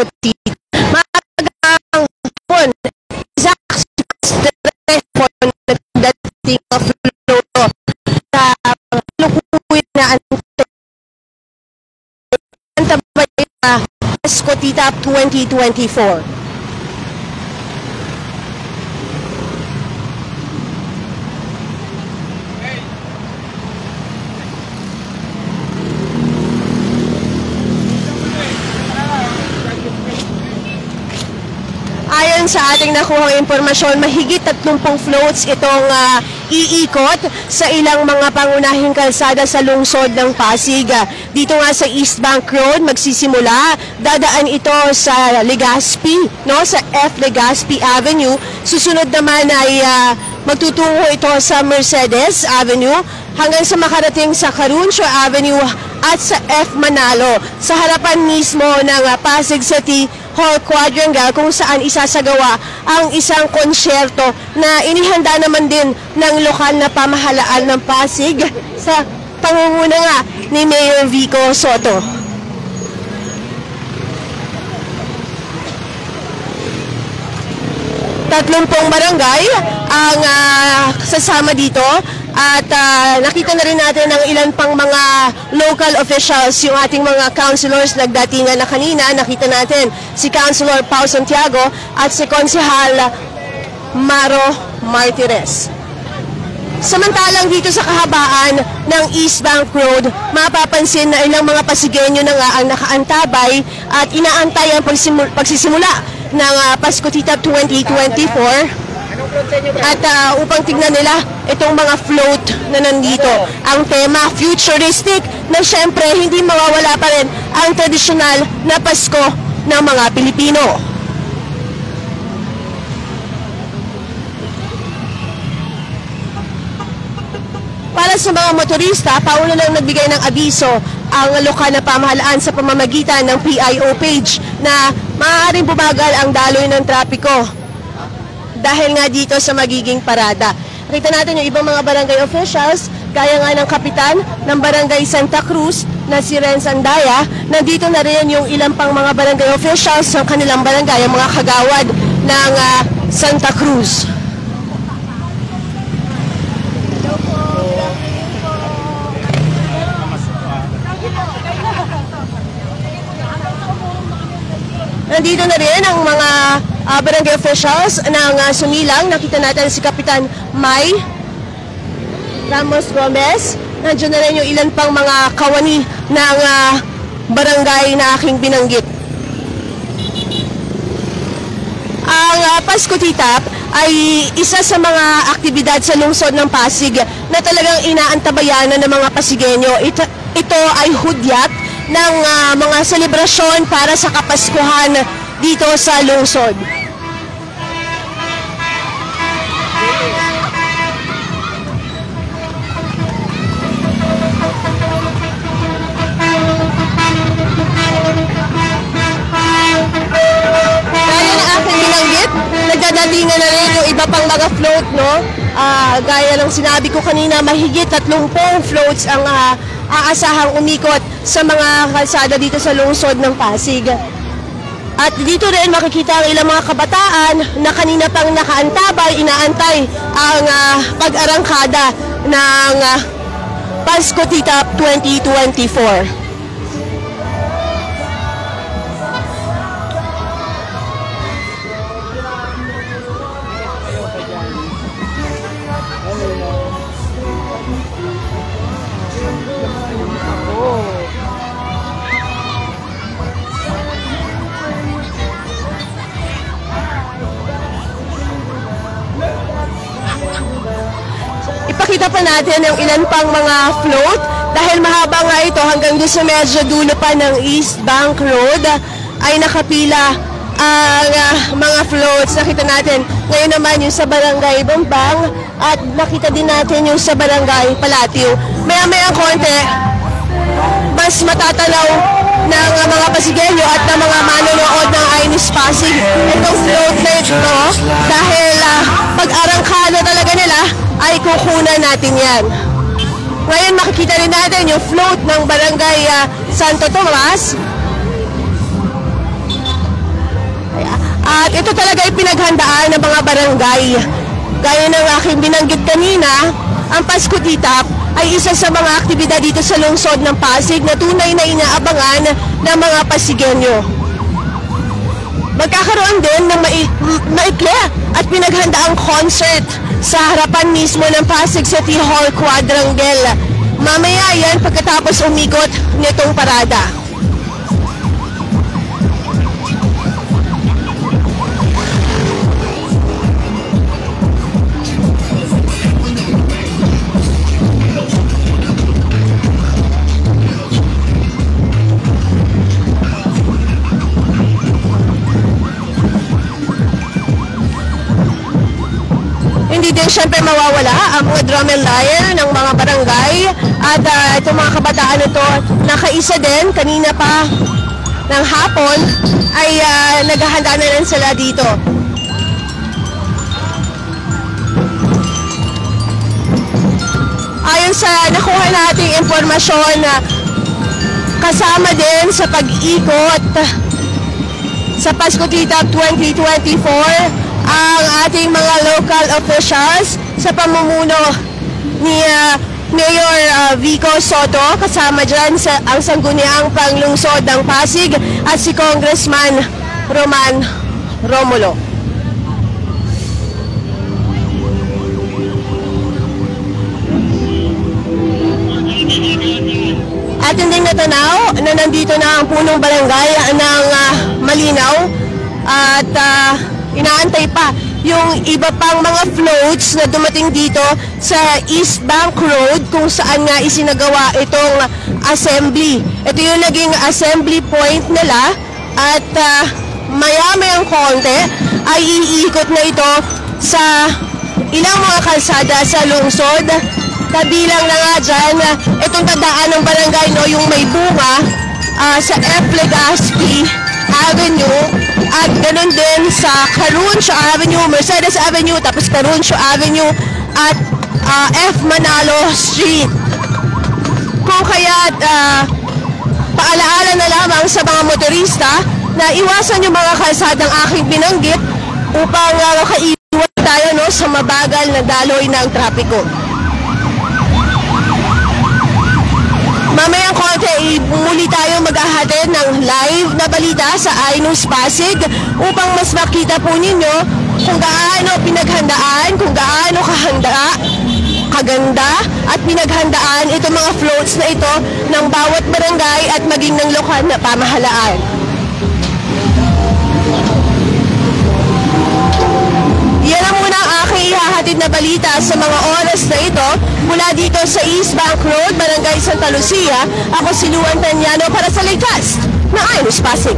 Cotitab. Maagang hapon, exact 6 po nagdating ang float sa lukuyan na antabay na Cotitab 2024. Ayon sa ating nakuhang impormasyon, mahigit 30 floats itong iikot sa ilang mga pangunahing kalsada sa lungsod ng Pasig. Dito nga sa East Bank Road magsisimula, dadaan ito sa Legazpi, no, sa F. Legazpi Avenue. Susunod naman ay magtutungo ito sa Mercedes Avenue hanggang sa makarating sa Caruncio Avenue at sa F. Manalo, sa harapan mismo ng Pasig City Hall Quadrangle, kung saan isasagawa ang isang konsyerto na inihanda naman din ng lokal na pamahalaan ng Pasig sa pangunguna nga ni Mayor Vico Soto. Tatlumpong barangay ang sasama dito at nakita na rin natin ang ilan pang mga local officials, yung ating mga councilors nagdatingan na kanina. Nakita natin si Councilor Pao Santiago at si Konsehal Maro Martires. Samantalang dito sa kahabaan ng East Bank Road, mapapansin na ilang mga Pasigueño na nga ang nakaantabay at inaantay ang pagsisimula ng Pasko Cotitab 2024 at upang tignan nila itong mga float na nandito. Ang tema, futuristic, na syempre hindi mawawala pa rin ang tradisyonal na Pasko ng mga Pilipino. Para sa mga motorista, pauna lang nagbigay ng abiso ang lokal na pamahalaan sa pamamagitan ng PIO page na maaaring bumagal ang daloy ng trapiko dahil nga dito sa magiging parada. Nakita natin yung ibang mga barangay officials, kaya nga ng kapitan ng barangay Santa Cruz na si Renz Andaya. Nandito na rin yung ilang pang mga barangay officials ng kanilang barangay, ang mga kagawad ng Santa Cruz. Nandito na rin ang mga barangay officials ng Sumilang. Nakita natin si Kapitan May Ramos Gomez. Nandiyan na rin yung ilan pang mga kawani ng barangay na aking binanggit. Ang Pasko Cotitab ay isa sa mga aktibidad sa lungsod ng Pasig na talagang inaantabayanan ng mga Pasigueño. Ito ay hudyat ng mga selebrasyon para sa Kapaskuhan dito sa lungsod. Gaya ng aking binanggit, nagdadatingan na rin yung iba pang mga float, no? Gaya ng sinabi ko kanina, mahigit 30 floats ang aasahang umikot sa mga kalsada dito sa lungsod ng Pasig. At dito rin makikita ang ilang mga kabataan na kanina pang nakaantabay, inaantay ang pag-arangkada ng Pasko Cotitab 2024. Ipakita pa natin yung ilan pang mga float dahil mahaba nga ito hanggang doon sa medyo dulo pa ng East Bank Road ay nakapila ang mga floats. Nakita natin ngayon naman yung sa Barangay Bambang at nakita din natin yung sa Barangay Palatio. Maya-maya konti, mas matatanaw ng mga Pasigueño at ng mga manonood ng Ines Pasig itong float na ito dahil pag-arangkada talaga nila ay kukunan natin yan. Ngayon makikita rin natin yung float ng Barangay Santo Tomas. At ito talaga ay pinaghandaan ng mga barangay. Gaya ng aking binanggit kanina, ang Pasko Titap ay isa sa mga aktibidad dito sa lungsod ng Pasig na tunay na inaabangan ng mga Pasigenyo. Magkakaroon din ng maikli at pinaghandaang concert sa harapan mismo ng Pasig City Hall Quadrangle. Mamaya yan pagkatapos umikot nitong parada. Hindi din syempre mawawala ang mga drum and lyre ng mga barangay at itong mga kabataan ito nakaisa din kanina pa ng hapon ay naghahanda na rin sila dito. Ayon sa nakuha nating impormasyon, kasama din sa pag-ikot sa Pasko Titap 2024 ang ating mga local officials sa pamumuno ni Mayor Vico Soto, kasama dyan ang sangguniang panglungsod ng Pasig at si Congressman Roman Romulo. Atin din natanaw na nandito na ang punong barangay ng Malinaw at inaantay pa yung iba pang mga floats na dumating dito sa East Bank Road kung saan nga isinagawa itong assembly. Ito yung naging assembly point nila at maya-mayang konti ay iikot na ito sa ilang mga kalsada sa lungsod. Kabilang na nga dyan itong tandaan ng barangay, no, yung may bunga sa F. Legazpi Avenue at ganun din sa Caruncio Avenue, Mercedes Avenue, tapos Caruncio Avenue at F. Manalo Street. Kung kaya paalaala na lamang sa mga motorista na iwasan yung mga kalsadang aking binanggit upang makaiwan tayo, no, sa mabagal na daloy ng trapiko. Mamayang konti, muli tayo maghahatid ng live na balita sa iNews Pasig upang mas makita po ninyo kung gaano pinaghandaan, kung gaano kaganda at pinaghandaan itong mga floats na ito ng bawat barangay at maging ng lokal na pamahalaan. Yan ang muna ang aking ihahatid na balita sa mga oras na ito mula dito sa East Bank Road, Barangay Santa Lucia. Ako si Luan Tanyano para sa latest na iNews Pasig.